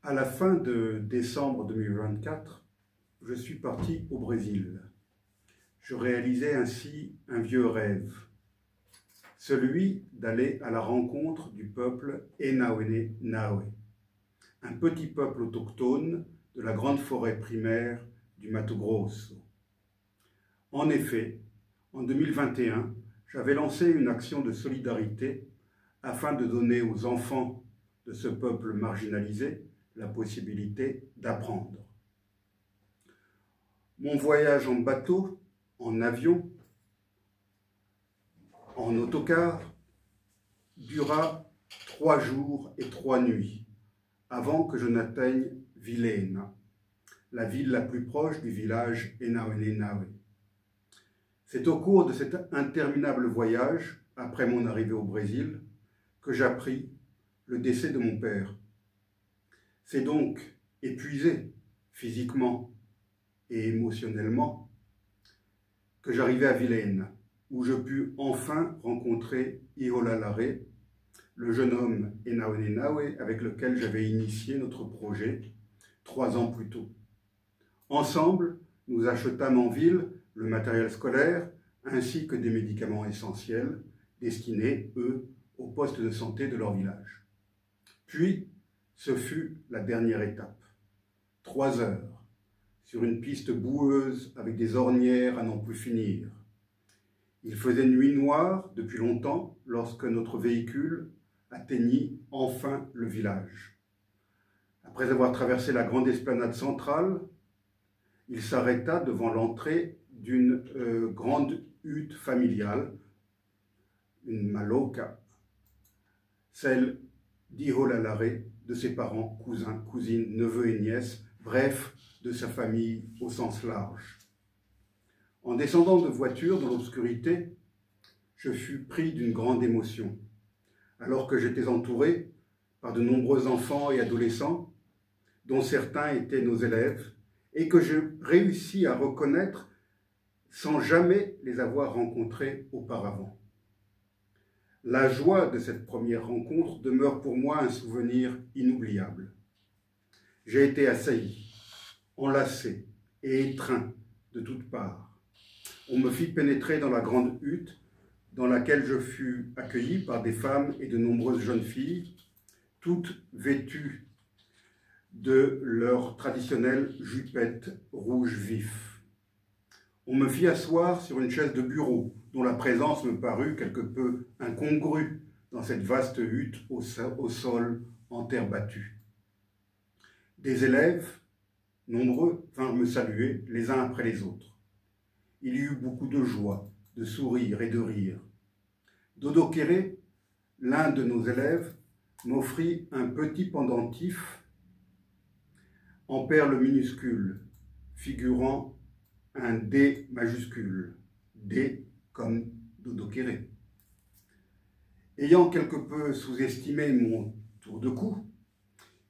À la fin de décembre 2024, je suis parti au Brésil. Je réalisais ainsi un vieux rêve, celui d'aller à la rencontre du peuple Enaoene-Naoe, un petit peuple autochtone de la grande forêt primaire du Mato Grosso. En effet, en 2021, j'avais lancé une action de solidarité afin de donner aux enfants de ce peuple marginalisé la possibilité d'apprendre. Mon voyage en bateau, en avion, en autocar, dura 3 jours et 3 nuits avant que je n'atteigne Vilhena, la ville la plus proche du village Enaoene-Naoe. C'est au cours de cet interminable voyage, après mon arrivée au Brésil, que j'appris le décès de mon père. C'est donc épuisé physiquement et émotionnellement que j'arrivais à Vilhena, où je pus enfin rencontrer Iholalare, le jeune homme Enaoene-Naoe avec lequel j'avais initié notre projet 3 ans plus tôt. Ensemble, nous achetâmes en ville le matériel scolaire ainsi que des médicaments essentiels destinés, eux, aux postes de santé de leur village. Puis, ce fut la dernière étape. 3 heures, sur une piste boueuse avec des ornières à n'en plus finir. Il faisait nuit noire depuis longtemps lorsque notre véhicule atteignit enfin le village. Après avoir traversé la grande esplanade centrale, il s'arrêta devant l'entrée d'une grande hutte familiale, une maloca, celle d'Iholalare, de ses parents, cousins, cousines, neveux et nièces, bref, de sa famille au sens large. En descendant de voiture dans l'obscurité, je fus pris d'une grande émotion, alors que j'étais entouré par de nombreux enfants et adolescents, dont certains étaient nos élèves, et que je réussis à reconnaître sans jamais les avoir rencontrés auparavant. La joie de cette première rencontre demeure pour moi un souvenir inoubliable. J'ai été assailli, enlacé et étreint de toutes parts. On me fit pénétrer dans la grande hutte dans laquelle je fus accueilli par des femmes et de nombreuses jeunes filles, toutes vêtues de leur traditionnelle jupette rouge vif. On me fit asseoir sur une chaise de bureau, dont la présence me parut quelque peu incongrue dans cette vaste hutte au sol en terre battue. Des élèves, nombreux, vinrent me saluer les uns après les autres. Il y eut beaucoup de joie, de sourires et de rires. Dodo Kéré, l'un de nos élèves, m'offrit un petit pendentif en perles minuscules, figurant un D majuscule, D comme Dodo Kéré. Ayant quelque peu sous-estimé mon tour de cou,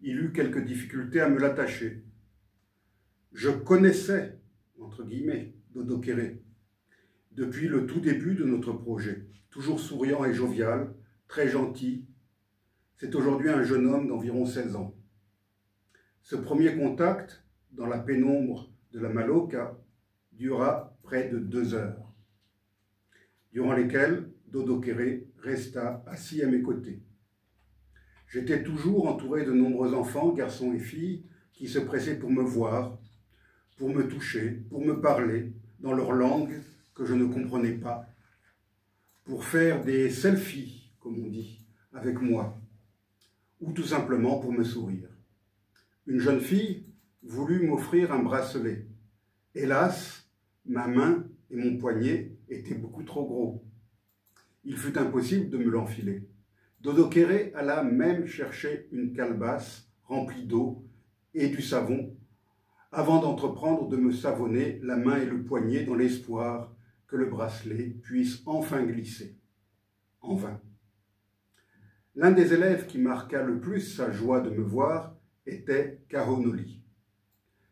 il eut quelques difficultés à me l'attacher. Je connaissais, entre guillemets, Dodo Kéré depuis le tout début de notre projet, toujours souriant et jovial, très gentil. C'est aujourd'hui un jeune homme d'environ 16 ans. Ce premier contact, dans la pénombre de la Maloca, dura près de 2 heures, durant lesquelles Dodo Kéré resta assis à mes côtés. J'étais toujours entouré de nombreux enfants, garçons et filles, qui se pressaient pour me voir, pour me toucher, pour me parler, dans leur langue que je ne comprenais pas, pour faire des selfies, comme on dit, avec moi, ou tout simplement pour me sourire. Une jeune fille voulut m'offrir un bracelet. Hélas, ma main et mon poignet étaient beaucoup trop gros. Il fut impossible de me l'enfiler. Dodo Kéré alla même chercher une calebasse remplie d'eau et du savon avant d'entreprendre de me savonner la main et le poignet dans l'espoir que le bracelet puisse enfin glisser. En vain. L'un des élèves qui marqua le plus sa joie de me voir était Kahonoli.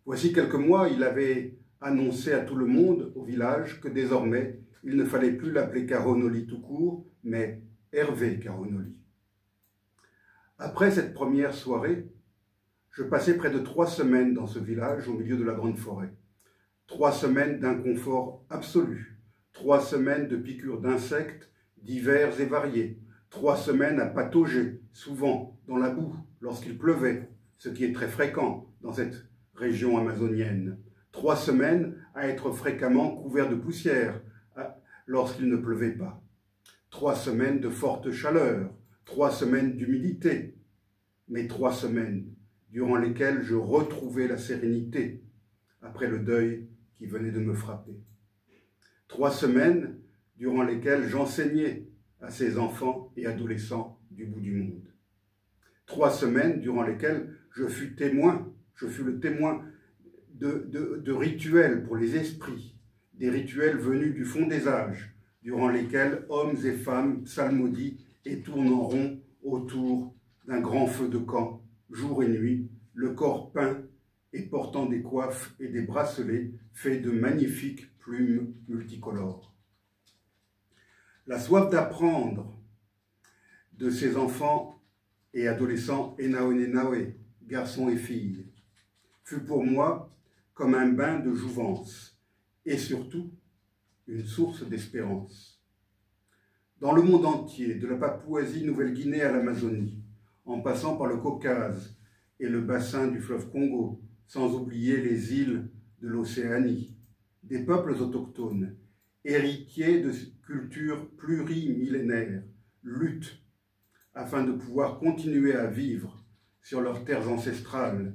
Voici quelques mois, il avait annonçait à tout le monde au village que désormais, il ne fallait plus l'appeler Caronoli tout court, mais Hervé Caronoli. Après cette première soirée, je passai près de 3 semaines dans ce village au milieu de la grande forêt. 3 semaines d'inconfort absolu, 3 semaines de piqûres d'insectes divers et variés, 3 semaines à patauger, souvent dans la boue lorsqu'il pleuvait, ce qui est très fréquent dans cette région amazonienne. 3 semaines à être fréquemment couvert de poussière lorsqu'il ne pleuvait pas. 3 semaines de forte chaleur, 3 semaines d'humidité, mais 3 semaines durant lesquelles je retrouvais la sérénité après le deuil qui venait de me frapper. 3 semaines durant lesquelles j'enseignais à ces enfants et adolescents du bout du monde. 3 semaines durant lesquelles je fus le témoin de rituels pour les esprits, des rituels venus du fond des âges, durant lesquels hommes et femmes psalmodient et tournent en rond autour d'un grand feu de camp, jour et nuit, le corps peint et portant des coiffes et des bracelets faits de magnifiques plumes multicolores. La soif d'apprendre de ces enfants et adolescents Enaonenawe, garçons et filles, fut pour moi comme un bain de jouvence et surtout une source d'espérance. Dans le monde entier, de la Papouasie-Nouvelle-Guinée à l'Amazonie, en passant par le Caucase et le bassin du fleuve Congo, sans oublier les îles de l'Océanie, des peuples autochtones, héritiers de cultures plurimillénaires, luttent afin de pouvoir continuer à vivre sur leurs terres ancestrales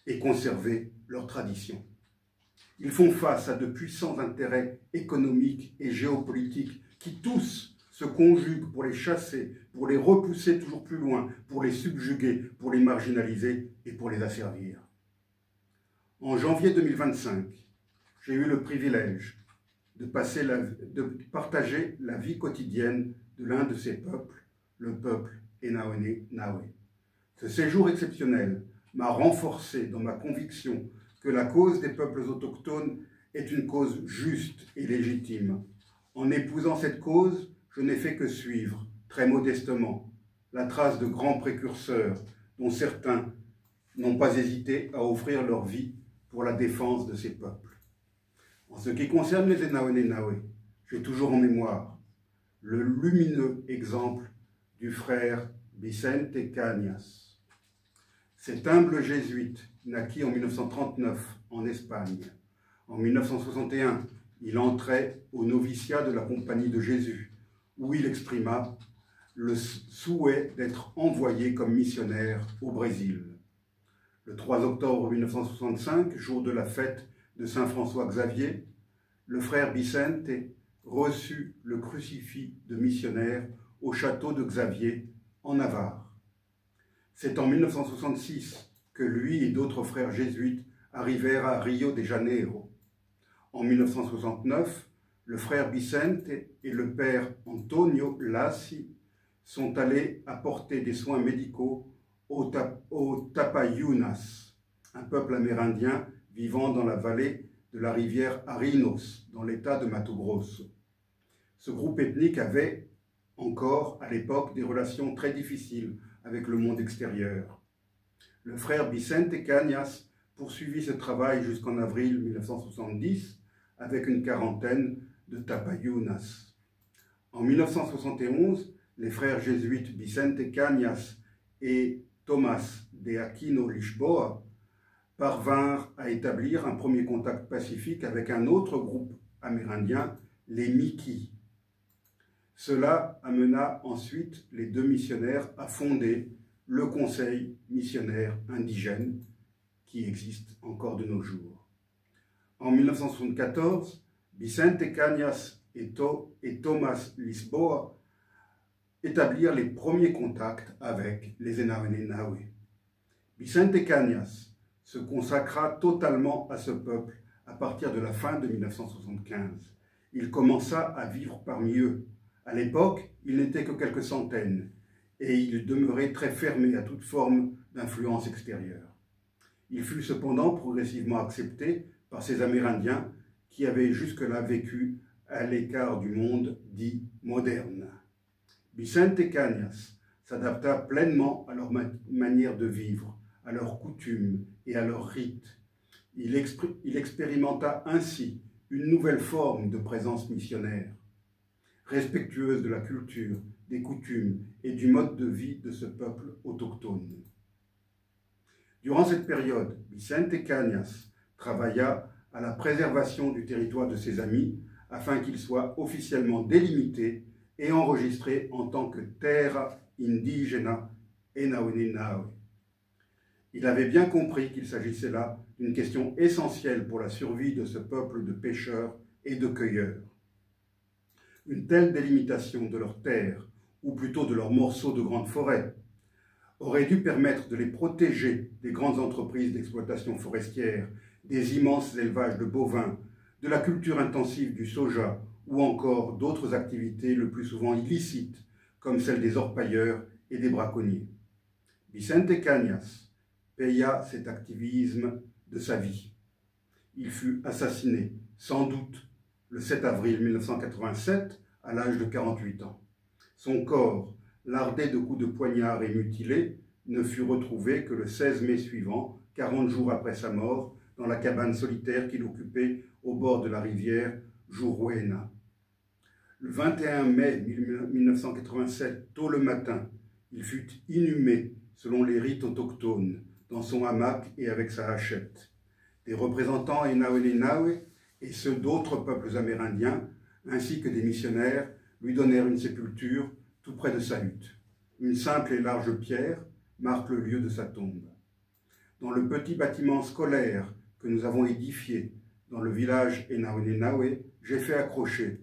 et conserver leurs traditions. Ils font face à de puissants intérêts économiques et géopolitiques qui tous se conjuguent pour les chasser, pour les repousser toujours plus loin, pour les subjuguer, pour les marginaliser et pour les asservir. En janvier 2025, j'ai eu le privilège de partager la vie quotidienne de l'un de ces peuples, le peuple Enaonenawe. Ce séjour exceptionnel m'a renforcé dans ma conviction que la cause des peuples autochtones est une cause juste et légitime. En épousant cette cause, je n'ai fait que suivre, très modestement, la trace de grands précurseurs dont certains n'ont pas hésité à offrir leur vie pour la défense de ces peuples. En ce qui concerne les Enaonenawe, j'ai toujours en mémoire le lumineux exemple du frère Vicente Cañas. Cet humble jésuite naquit en 1939 en Espagne. En 1961, il entrait au noviciat de la Compagnie de Jésus, où il exprima le souhait d'être envoyé comme missionnaire au Brésil. Le 3 octobre 1965, jour de la fête de Saint François Xavier, le frère Vicente reçut le crucifix de missionnaire au château de Xavier, en Navarre. C'est en 1966 que lui et d'autres frères jésuites arrivèrent à Rio de Janeiro. En 1969, le frère Vicente et le père Antonio Lassi sont allés apporter des soins médicaux aux Tapayunas, un peuple amérindien vivant dans la vallée de la rivière Arinos, dans l'état de Mato Grosso. Ce groupe ethnique avait encore, à l'époque, des relations très difficiles avec le monde extérieur. Le frère Vicente Cañas poursuivit ce travail jusqu'en avril 1970 avec une quarantaine de Tapayunas. En 1971, les frères jésuites Vicente Cañas et Tomás de Aquino Lisboa parvinrent à établir un premier contact pacifique avec un autre groupe amérindien, les Miki. Cela amena ensuite les deux missionnaires à fonder le Conseil missionnaire indigène qui existe encore de nos jours. En 1974, Vicente Cañas et Tomás Lisboa établirent les premiers contacts avec les Enaonenawe. Vicente Cañas se consacra totalement à ce peuple à partir de la fin de 1975. Il commença à vivre parmi eux. À l'époque, il n'était que quelques centaines, et il demeurait très fermé à toute forme d'influence extérieure. Il fut cependant progressivement accepté par ces Amérindiens qui avaient jusque-là vécu à l'écart du monde dit moderne. Vicente Cañas s'adapta pleinement à leur manière de vivre, à leurs coutumes et à leurs rites. Il expérimenta ainsi une nouvelle forme de présence missionnaire, respectueuse de la culture, des coutumes et du mode de vie de ce peuple autochtone. Durant cette période, Vicente Cañas travailla à la préservation du territoire de ses amis afin qu'il soit officiellement délimité et enregistré en tant que terra indigena Enaonenawe. Il avait bien compris qu'il s'agissait là d'une question essentielle pour la survie de ce peuple de pêcheurs et de cueilleurs. Une telle délimitation de leurs terres, ou plutôt de leurs morceaux de grandes forêts, aurait dû permettre de les protéger des grandes entreprises d'exploitation forestière, des immenses élevages de bovins, de la culture intensive du soja ou encore d'autres activités le plus souvent illicites, comme celle des orpailleurs et des braconniers. Vicente Cañas paya cet activisme de sa vie. Il fut assassiné, sans doute, le 7 avril 1987, à l'âge de 48 ans. Son corps, lardé de coups de poignard et mutilé, ne fut retrouvé que le 16 mai suivant, 40 jours après sa mort, dans la cabane solitaire qu'il occupait au bord de la rivière Juruena. Le 21 mai 1987, tôt le matin, il fut inhumé selon les rites autochtones, dans son hamac et avec sa hachette. Des représentants Enaonenawe et ceux d'autres peuples amérindiens, ainsi que des missionnaires, lui donnèrent une sépulture tout près de sa hutte. Une simple et large pierre marque le lieu de sa tombe. Dans le petit bâtiment scolaire que nous avons édifié dans le village Enaonenawe, j'ai fait accrocher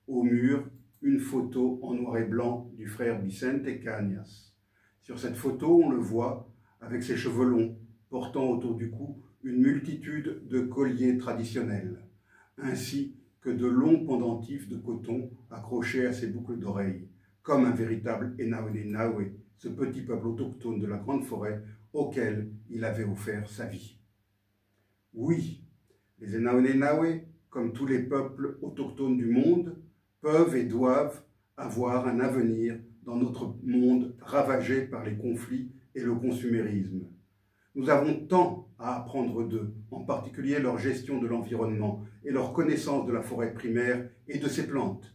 au mur une photo en noir et blanc du frère Vicente Cañas. Sur cette photo, on le voit avec ses cheveux longs, portant autour du cou une multitude de colliers traditionnels, ainsi que de longs pendentifs de coton accrochés à ses boucles d'oreilles, comme un véritable Enaonenawe, ce petit peuple autochtone de la grande forêt auquel il avait offert sa vie. Oui, les Enaonenawe, comme tous les peuples autochtones du monde, peuvent et doivent avoir un avenir dans notre monde ravagé par les conflits et le consumérisme. Nous avons tant à apprendre d'eux, en particulier leur gestion de l'environnement et leur connaissance de la forêt primaire et de ses plantes.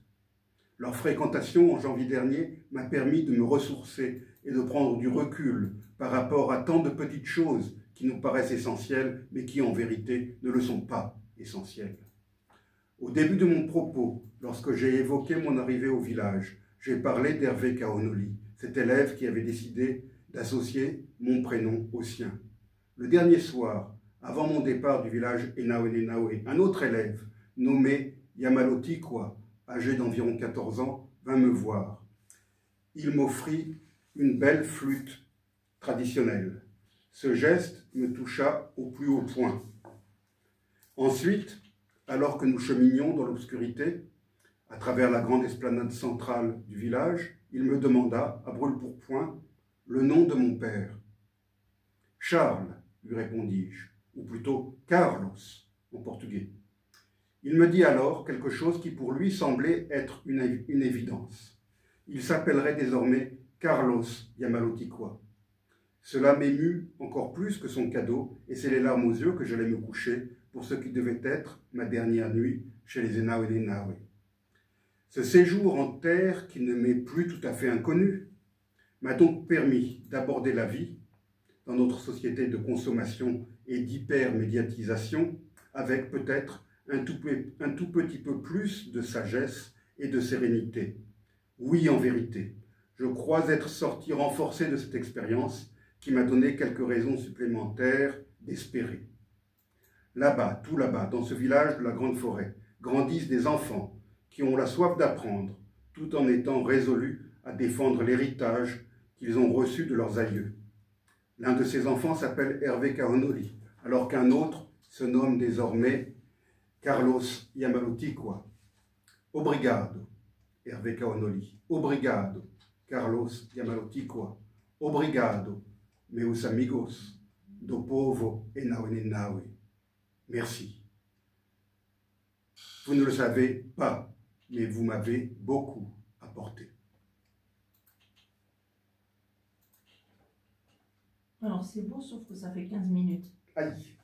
Leur fréquentation en janvier dernier m'a permis de me ressourcer et de prendre du recul par rapport à tant de petites choses qui nous paraissent essentielles, mais qui en vérité ne le sont pas essentielles. Au début de mon propos, lorsque j'ai évoqué mon arrivée au village, j'ai parlé d'Hervé Kaonoli, cet élève qui avait décidé d'associer mon prénom au sien. Le dernier soir, avant mon départ du village Enaonenawe, un autre élève, nommé Yamalotikwa, âgé d'environ 14 ans, vint me voir. Il m'offrit une belle flûte traditionnelle. Ce geste me toucha au plus haut point. Ensuite, alors que nous cheminions dans l'obscurité, à travers la grande esplanade centrale du village, il me demanda, à brûle-pourpoint, le nom de mon père. « Charles », lui répondis-je, ou plutôt « Carlos » en portugais. Il me dit alors quelque chose qui pour lui semblait être une évidence. Il s'appellerait désormais Carlos Yamalotikwa. Cela m'émut encore plus que son cadeau, et c'est les larmes aux yeux que j'allais me coucher pour ce qui devait être ma dernière nuit chez les Enaonenawe. Ce séjour en terre qui ne m'est plus tout à fait inconnu m'a donc permis d'aborder la vie dans notre société de consommation et d'hypermédiatisation avec peut-être un tout petit peu plus de sagesse et de sérénité. Oui, en vérité, je crois être sorti renforcé de cette expérience qui m'a donné quelques raisons supplémentaires d'espérer. Là-bas, tout là-bas, dans ce village de la grande forêt, grandissent des enfants qui ont la soif d'apprendre, tout en étant résolus à défendre l'héritage qu'ils ont reçu de leurs aïeux. L'un de ces enfants s'appelle Hervé Kaonoli, alors qu'un autre se nomme désormais Carlos Yamalotikwa. Obrigado, Hervé Kaonoli. Obrigado, Carlos Yamalotikwa. Obrigado, meus amigos do povo Enaonenawe. Merci. Vous ne le savez pas, mais vous m'avez beaucoup apporté. Alors c'est beau, sauf que ça fait 15 minutes. Aïe.